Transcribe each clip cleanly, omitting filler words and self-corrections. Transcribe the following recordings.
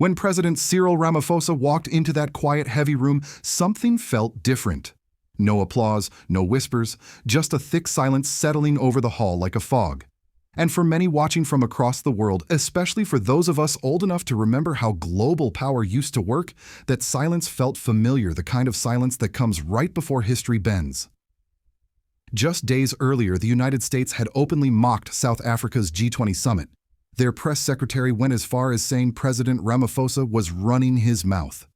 When President Cyril Ramaphosa walked into that quiet, heavy room, something felt different. No applause, no whispers, just a thick silence settling over the hall like a fog. And for many watching from across the world, especially for those of us old enough to remember how global power used to work, that silence felt familiar, the kind of silence that comes right before history bends. Just days earlier, the United States had openly mocked South Africa's G20 Summit. Their press secretary went as far as saying President Ramaphosa was running his mouth.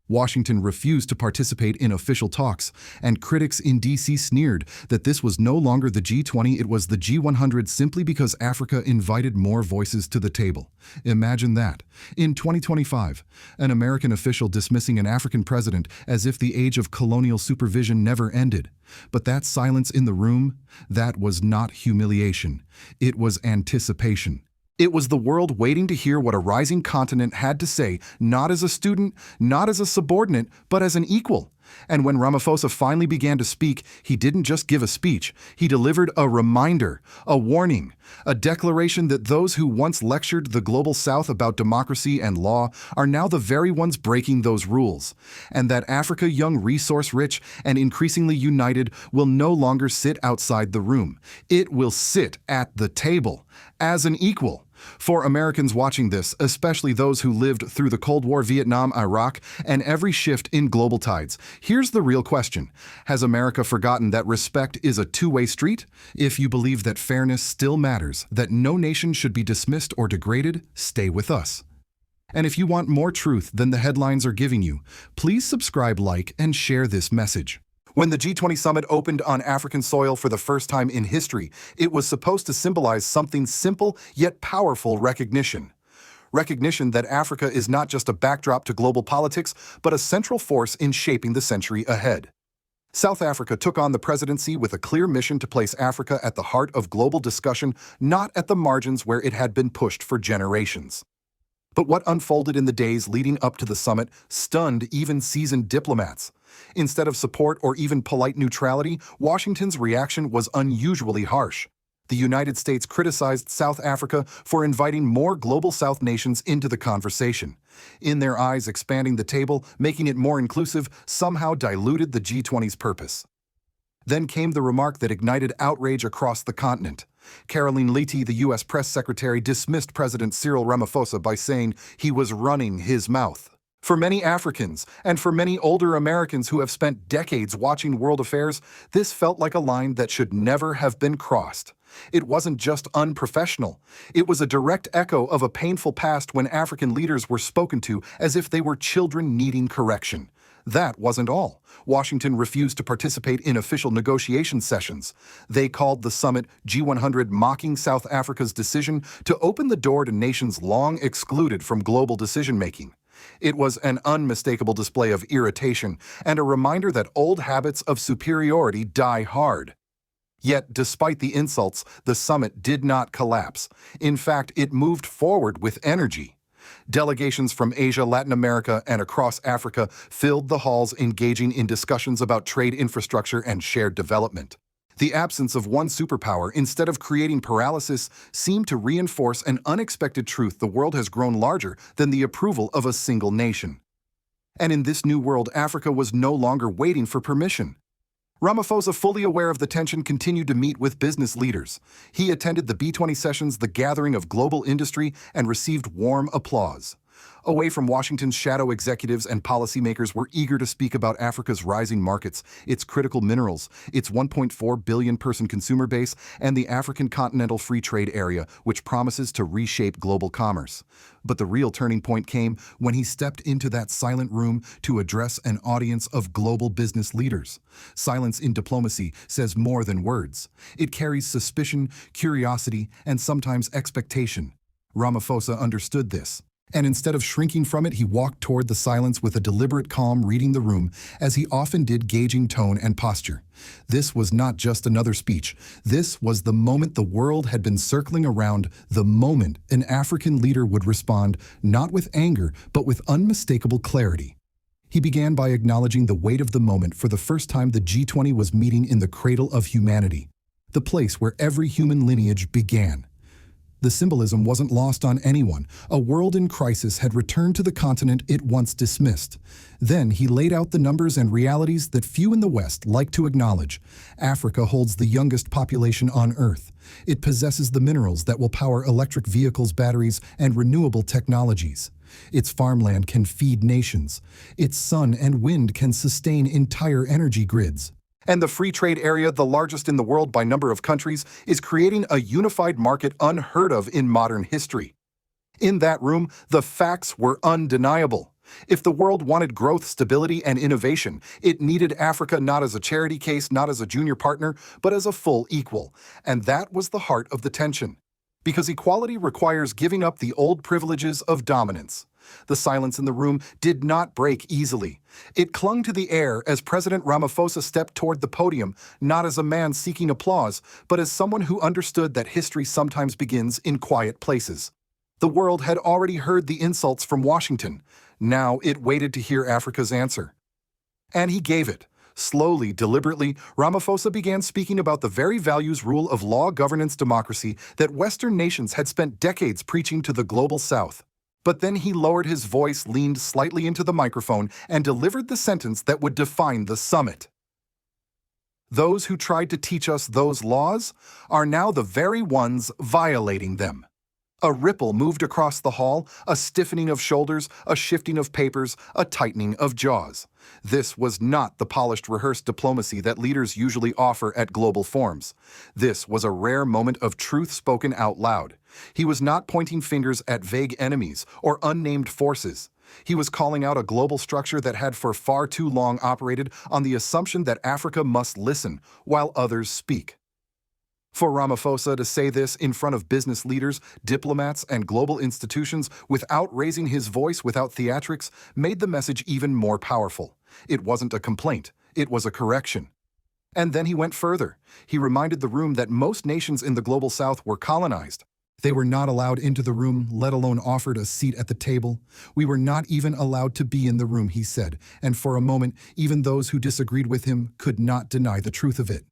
Washington refused to participate in official talks, and critics in D.C. sneered that this was no longer the G20, it was the G100 simply because Africa invited more voices to the table. Imagine that. In 2025, an American official dismissing an African president as if the age of colonial supervision never ended. But that silence in the room, that was not humiliation. It was anticipation. It was the world waiting to hear what a rising continent had to say, not as a student, not as a subordinate, but as an equal. And when Ramaphosa finally began to speak, he didn't just give a speech. He delivered a reminder, a warning, a declaration that those who once lectured the global South about democracy and law are now the very ones breaking those rules. And that Africa, young, resource-rich, and increasingly united, will no longer sit outside the room. It will sit at the table, as an equal. For Americans watching this, especially those who lived through the Cold War, Vietnam, Iraq, and every shift in global tides, here's the real question. Has America forgotten that respect is a two-way street? If you believe that fairness still matters, that no nation should be dismissed or degraded, stay with us. And if you want more truth than the headlines are giving you, please subscribe, like, and share this message. When the G20 Summit opened on African soil for the first time in history, it was supposed to symbolize something simple yet powerful: recognition. Recognition that Africa is not just a backdrop to global politics, but a central force in shaping the century ahead. South Africa took on the presidency with a clear mission to place Africa at the heart of global discussion, not at the margins where it had been pushed for generations. But what unfolded in the days leading up to the summit stunned even seasoned diplomats. Instead of support or even polite neutrality, Washington's reaction was unusually harsh. The United States criticized South Africa for inviting more global South nations into the conversation. In their eyes, expanding the table, making it more inclusive, somehow diluted the G20's purpose. Then came the remark that ignited outrage across the continent. Caroline Leahy, the U.S. press secretary, dismissed President Cyril Ramaphosa by saying he was running his mouth. For many Africans, and for many older Americans who have spent decades watching world affairs, this felt like a line that should never have been crossed. It wasn't just unprofessional. It was a direct echo of a painful past when African leaders were spoken to as if they were children needing correction. That wasn't all. Washington refused to participate in official negotiation sessions. They called the summit G100, mocking South Africa's decision to open the door to nations long excluded from global decision-making. It was an unmistakable display of irritation and a reminder that old habits of superiority die hard. Yet, despite the insults, the summit did not collapse. In fact, it moved forward with energy. Delegations from Asia, Latin America, and across Africa filled the halls, engaging in discussions about trade infrastructure and shared development. The absence of one superpower, instead of creating paralysis, seemed to reinforce an unexpected truth: the world has grown larger than the approval of a single nation. And in this new world, Africa was no longer waiting for permission. Ramaphosa, fully aware of the tension, continued to meet with business leaders. He attended the B20 sessions, the gathering of global industry, and received warm applause. Away from Washington's shadow executives and policymakers were eager to speak about Africa's rising markets, its critical minerals, its 1.4 billion person consumer base, and the African Continental Free Trade Area, which promises to reshape global commerce. But the real turning point came when he stepped into that silent room to address an audience of global business leaders. Silence in diplomacy says more than words. It carries suspicion, curiosity, and sometimes expectation. Ramaphosa understood this. And instead of shrinking from it, he walked toward the silence with a deliberate calm, reading the room, as he often did, gauging tone and posture. This was not just another speech. This was the moment the world had been circling around, the moment an African leader would respond, not with anger, but with unmistakable clarity. He began by acknowledging the weight of the moment. For the first time, the G20 was meeting in the cradle of humanity, the place where every human lineage began. The symbolism wasn't lost on anyone. A world in crisis had returned to the continent it once dismissed. Then he laid out the numbers and realities that few in the West like to acknowledge. Africa holds the youngest population on Earth. It possesses the minerals that will power electric vehicles, batteries, and renewable technologies. Its farmland can feed nations. Its sun and wind can sustain entire energy grids. And the free trade area, the largest in the world by number of countries, is creating a unified market unheard of in modern history. In that room, the facts were undeniable. If the world wanted growth, stability, and innovation, it needed Africa not as a charity case, not as a junior partner, but as a full equal. And that was the heart of the tension. Because equality requires giving up the old privileges of dominance. The silence in the room did not break easily. It clung to the air as President Ramaphosa stepped toward the podium, not as a man seeking applause, but as someone who understood that history sometimes begins in quiet places. The world had already heard the insults from Washington. Now it waited to hear Africa's answer. And he gave it. Slowly, deliberately, Ramaphosa began speaking about the very values, rule of law, governance, democracy that Western nations had spent decades preaching to the global South. But then he lowered his voice, leaned slightly into the microphone, and delivered the sentence that would define the summit. Those who tried to teach us those laws are now the very ones violating them. A ripple moved across the hall, a stiffening of shoulders, a shifting of papers, a tightening of jaws. This was not the polished, rehearsed diplomacy that leaders usually offer at global forums. This was a rare moment of truth spoken out loud. He was not pointing fingers at vague enemies or unnamed forces. He was calling out a global structure that had for far too long operated on the assumption that Africa must listen while others speak. For Ramaphosa to say this in front of business leaders, diplomats, and global institutions without raising his voice, without theatrics, made the message even more powerful. It wasn't a complaint, it was a correction. And then he went further. He reminded the room that most nations in the global South were colonized. They were not allowed into the room, let alone offered a seat at the table. We were not even allowed to be in the room, he said, and for a moment, even those who disagreed with him could not deny the truth of it.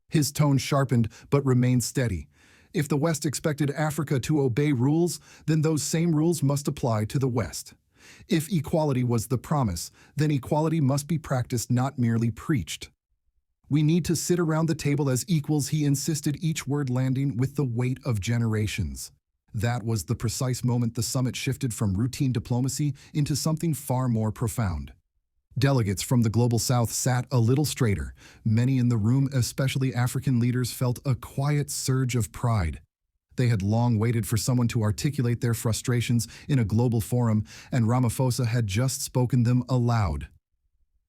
His tone sharpened but remained steady. If the West expected Africa to obey rules, then those same rules must apply to the West. If equality was the promise, then equality must be practiced, not merely preached. We need to sit around the table as equals, he insisted, each word landing with the weight of generations. That was the precise moment the summit shifted from routine diplomacy into something far more profound. Delegates from the global South sat a little straighter. Many in the room, especially African leaders, felt a quiet surge of pride. They had long waited for someone to articulate their frustrations in a global forum, and Ramaphosa had just spoken them aloud.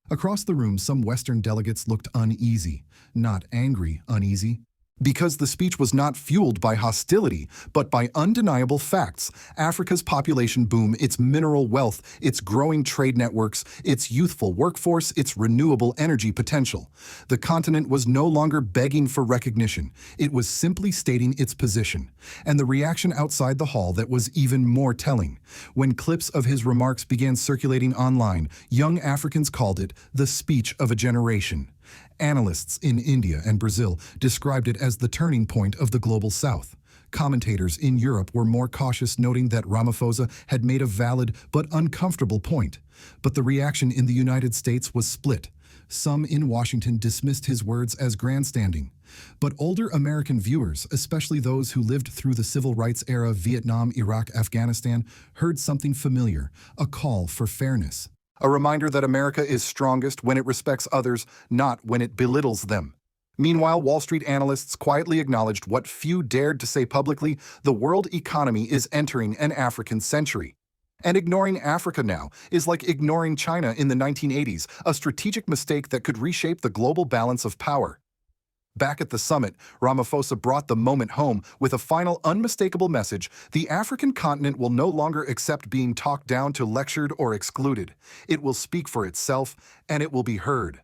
Across the room, some Western delegates looked uneasy, not angry, uneasy. Because the speech was not fueled by hostility, but by undeniable facts. Africa's population boom, its mineral wealth, its growing trade networks, its youthful workforce, its renewable energy potential. The continent was no longer begging for recognition. It was simply stating its position. And the reaction outside the hall that was even more telling. When clips of his remarks began circulating online, young Africans called it the speech of a generation. Analysts in India and Brazil described it as the turning point of the global South. Commentators in Europe were more cautious, noting that Ramaphosa had made a valid but uncomfortable point. But the reaction in the United States was split. Some in Washington dismissed his words as grandstanding. But older American viewers, especially those who lived through the civil rights era, Vietnam, Iraq, Afghanistan, heard something familiar, a call for fairness. A reminder that America is strongest when it respects others, not when it belittles them. Meanwhile, Wall Street analysts quietly acknowledged what few dared to say publicly: the world economy is entering an African century. And ignoring Africa now is like ignoring China in the 1980s, a strategic mistake that could reshape the global balance of power. Back at the summit, Ramaphosa brought the moment home with a final unmistakable message: the African continent will no longer accept being talked down to, lectured, or excluded. It will speak for itself, and it will be heard.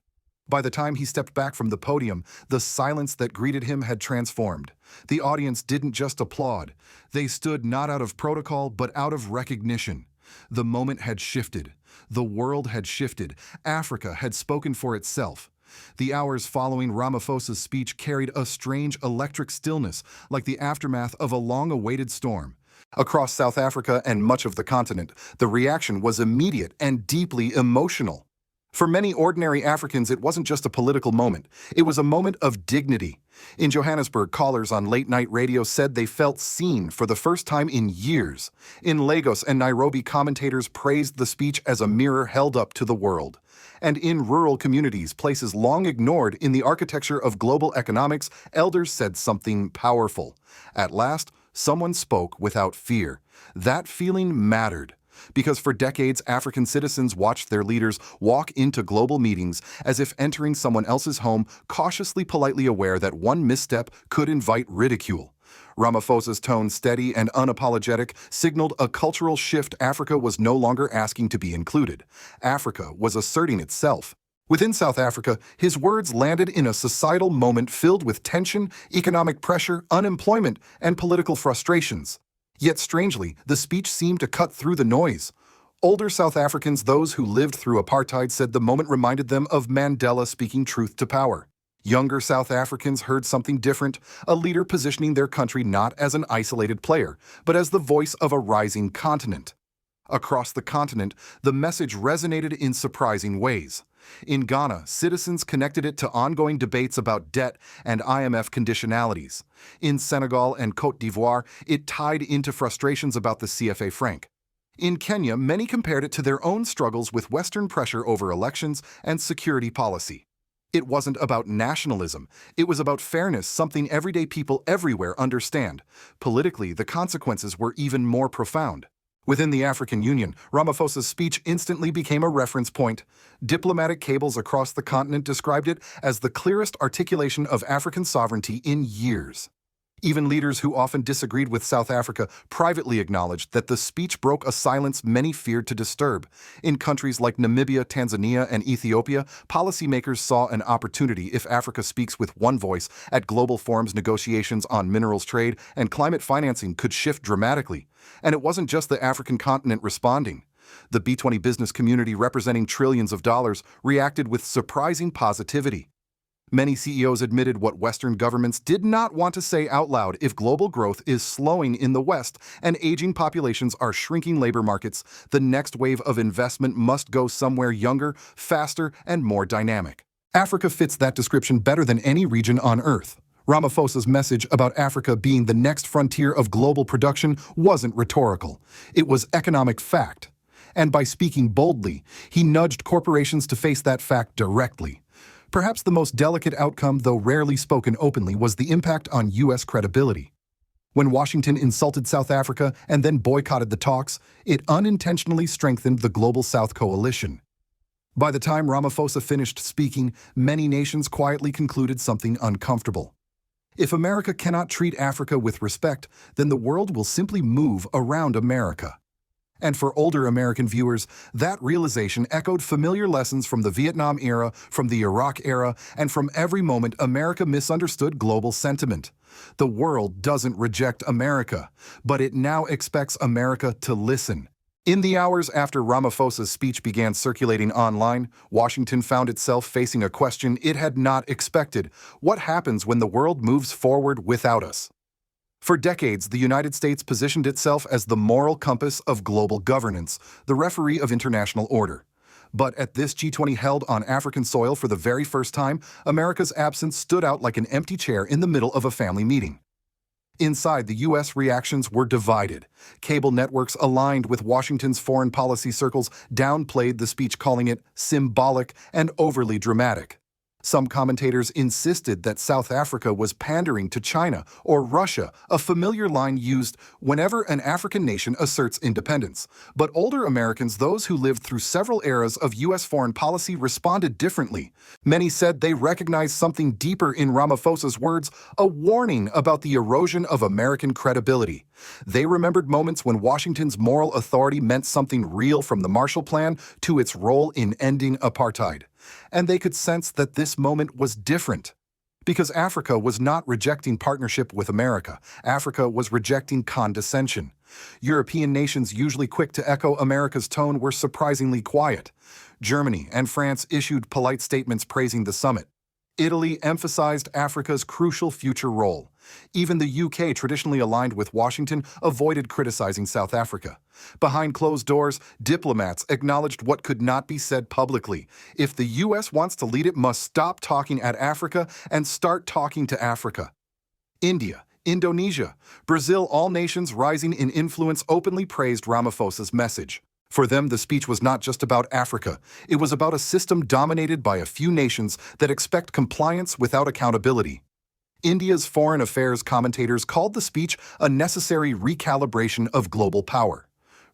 By the time he stepped back from the podium, the silence that greeted him had transformed. The audience didn't just applaud. They stood not out of protocol, but out of recognition. The moment had shifted. The world had shifted. Africa had spoken for itself. The hours following Ramaphosa's speech carried a strange electric stillness, like the aftermath of a long-awaited storm. Across South Africa and much of the continent, the reaction was immediate and deeply emotional. For many ordinary Africans, it wasn't just a political moment. It was a moment of dignity. In Johannesburg, callers on late-night radio said they felt seen for the first time in years. In Lagos and Nairobi, commentators praised the speech as a mirror held up to the world. And in rural communities, places long ignored in the architecture of global economics, elders said something powerful. At last, someone spoke without fear. That feeling mattered. Because for decades, African citizens watched their leaders walk into global meetings as if entering someone else's home, cautiously politely aware that one misstep could invite ridicule. Ramaphosa's tone, steady and unapologetic, signaled a cultural shift. Africa was no longer asking to be included. Africa was asserting itself. Within South Africa, his words landed in a societal moment filled with tension, economic pressure, unemployment, and political frustrations. Yet strangely, the speech seemed to cut through the noise. Older South Africans, those who lived through apartheid, said the moment reminded them of Mandela speaking truth to power. Younger South Africans heard something different, a leader positioning their country not as an isolated player, but as the voice of a rising continent. Across the continent, the message resonated in surprising ways. In Ghana, citizens connected it to ongoing debates about debt and IMF conditionalities. In Senegal and Côte d'Ivoire, it tied into frustrations about the CFA franc. In Kenya, many compared it to their own struggles with Western pressure over elections and security policy. It wasn't about nationalism. It was about fairness, something everyday people everywhere understand. Politically, the consequences were even more profound. Within the African Union, Ramaphosa's speech instantly became a reference point. Diplomatic cables across the continent described it as the clearest articulation of African sovereignty in years. Even leaders who often disagreed with South Africa privately acknowledged that the speech broke a silence many feared to disturb. In countries like Namibia, Tanzania, and Ethiopia, policymakers saw an opportunity. If Africa speaks with one voice at global forums, negotiations on minerals trade and climate financing could shift dramatically. And it wasn't just the African continent responding. The G20 business community, representing trillions of dollars, reacted with surprising positivity. Many CEOs admitted what Western governments did not want to say out loud: if global growth is slowing in the West and aging populations are shrinking labor markets, the next wave of investment must go somewhere younger, faster, and more dynamic. Africa fits that description better than any region on Earth. Ramaphosa's message about Africa being the next frontier of global production wasn't rhetorical. It was economic fact. And by speaking boldly, he nudged corporations to face that fact directly. Perhaps the most delicate outcome, though rarely spoken openly, was the impact on U.S. credibility. When Washington insulted South Africa and then boycotted the talks, it unintentionally strengthened the Global South coalition. By the time Ramaphosa finished speaking, many nations quietly concluded something uncomfortable. If America cannot treat Africa with respect, then the world will simply move around America. And for older American viewers, that realization echoed familiar lessons from the Vietnam era, from the Iraq era, and from every moment America misunderstood global sentiment. The world doesn't reject America, but it now expects America to listen. In the hours after Ramaphosa's speech began circulating online, Washington found itself facing a question it had not expected: what happens when the world moves forward without us? For decades, the United States positioned itself as the moral compass of global governance, the referee of international order. But at this G20 held on African soil for the very first time, America's absence stood out like an empty chair in the middle of a family meeting. Inside, the U.S. reactions were divided. Cable networks aligned with Washington's foreign policy circles downplayed the speech, calling it symbolic and overly dramatic. Some commentators insisted that South Africa was pandering to China or Russia, a familiar line used whenever an African nation asserts independence. But older Americans, those who lived through several eras of U.S. foreign policy, responded differently. Many said they recognized something deeper in Ramaphosa's words, a warning about the erosion of American credibility. They remembered moments when Washington's moral authority meant something real, from the Marshall Plan to its role in ending apartheid. And they could sense that this moment was different. Because Africa was not rejecting partnership with America. Africa was rejecting condescension. European nations, usually quick to echo America's tone, were surprisingly quiet. Germany and France issued polite statements praising the summit. Italy emphasized Africa's crucial future role. Even the UK, traditionally aligned with Washington, avoided criticizing South Africa. Behind closed doors, diplomats acknowledged what could not be said publicly. If the US wants to lead, it must stop talking at Africa and start talking to Africa. India, Indonesia, Brazil, all nations rising in influence openly praised Ramaphosa's message. For them, the speech was not just about Africa. It was about a system dominated by a few nations that expect compliance without accountability. India's foreign affairs commentators called the speech a necessary recalibration of global power.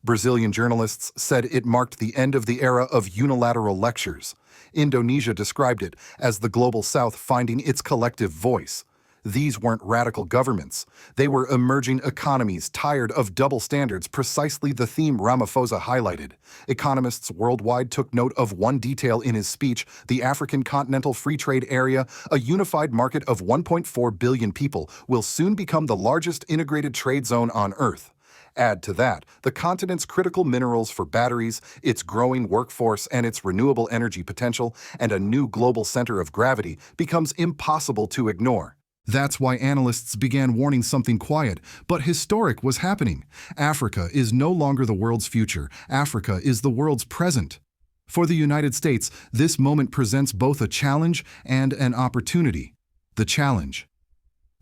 Brazilian journalists said it marked the end of the era of unilateral lectures. Indonesia described it as the global South finding its collective voice. These weren't radical governments. They were emerging economies tired of double standards, precisely the theme Ramaphosa highlighted. Economists worldwide took note of one detail in his speech: the African Continental Free Trade Area, a unified market of 1.4 billion people, will soon become the largest integrated trade zone on Earth. Add to that the continent's critical minerals for batteries, its growing workforce, and its renewable energy potential, and a new global center of gravity becomes impossible to ignore. That's why analysts began warning something quiet, but historic was happening. Africa is no longer the world's future. Africa is the world's present. For the United States, this moment presents both a challenge and an opportunity. The challenge: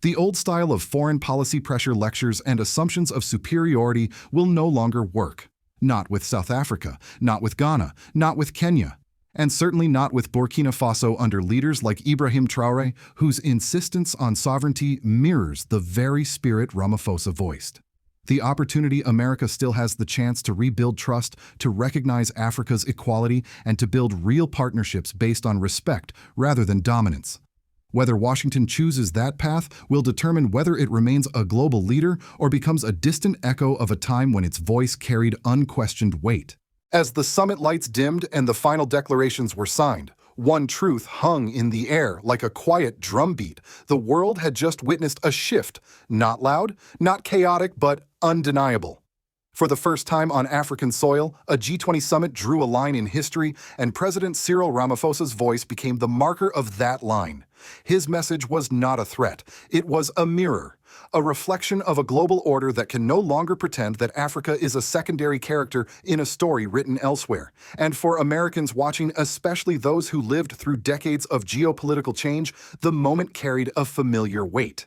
the old style of foreign policy pressure lectures and assumptions of superiority will no longer work. Not with South Africa, not with Ghana, not with Kenya, and certainly not with Burkina Faso under leaders like Ibrahim Traoré, whose insistence on sovereignty mirrors the very spirit Ramaphosa voiced. The opportunity: America still has the chance to rebuild trust, to recognize Africa's equality, and to build real partnerships based on respect rather than dominance. Whether Washington chooses that path will determine whether it remains a global leader or becomes a distant echo of a time when its voice carried unquestioned weight. As the summit lights dimmed and the final declarations were signed, one truth hung in the air like a quiet drumbeat. The world had just witnessed a shift, not loud, not chaotic, but undeniable. For the first time on African soil, a G20 summit drew a line in history, and President Cyril Ramaphosa's voice became the marker of that line. His message was not a threat. It was a mirror, a reflection of a global order that can no longer pretend that Africa is a secondary character in a story written elsewhere. And for Americans watching, especially those who lived through decades of geopolitical change, the moment carried a familiar weight.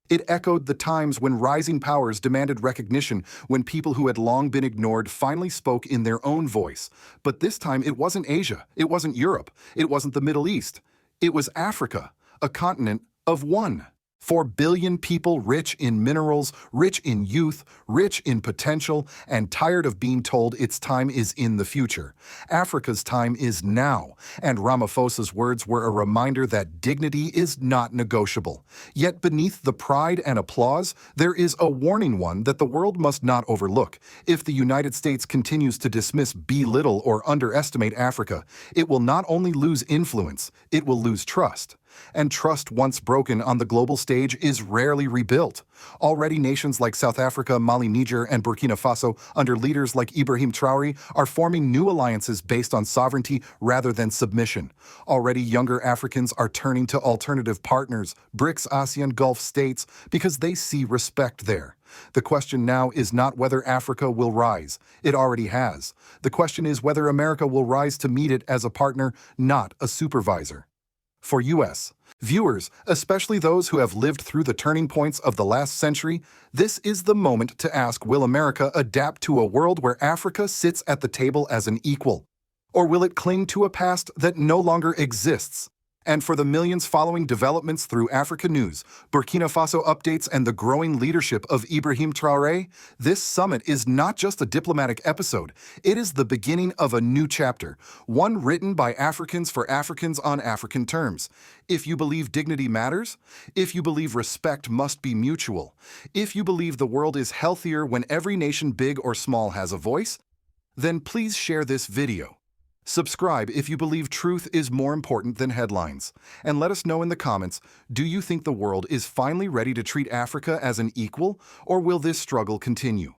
It echoed the times when rising powers demanded recognition, when people who had long been ignored finally spoke in their own voice. But this time it wasn't Asia, it wasn't Europe, it wasn't the Middle East. It was Africa, a continent of one. 4 billion people, rich in minerals, rich in youth, rich in potential, and tired of being told its time is in the future. Africa's time is now, and Ramaphosa's words were a reminder that dignity is not negotiable. Yet beneath the pride and applause, there is a warning, one that the world must not overlook. If the United States continues to dismiss, belittle, or underestimate Africa, it will not only lose influence, it will lose trust. And trust, once broken on the global stage, is rarely rebuilt. Already nations like South Africa, Mali, Niger, and Burkina Faso, under leaders like Ibrahim Traoré, are forming new alliances based on sovereignty rather than submission. Already younger Africans are turning to alternative partners, BRICS, ASEAN, Gulf states, because they see respect there. The question now is not whether Africa will rise. It already has. The question is whether America will rise to meet it as a partner, not a supervisor. For U.S. viewers, especially those who have lived through the turning points of the last century, this is the moment to ask: will America adapt to a world where Africa sits at the table as an equal? Or will it cling to a past that no longer exists? And for the millions following developments through Africa News, Burkina Faso updates, and the growing leadership of Ibrahim Traoré, this summit is not just a diplomatic episode. It is the beginning of a new chapter, one written by Africans for Africans on African terms. If you believe dignity matters, if you believe respect must be mutual, if you believe the world is healthier when every nation, big or small, has a voice, then please share this video. Subscribe if you believe truth is more important than headlines. And let us know in the comments, do you think the world is finally ready to treat Africa as an equal, or will this struggle continue?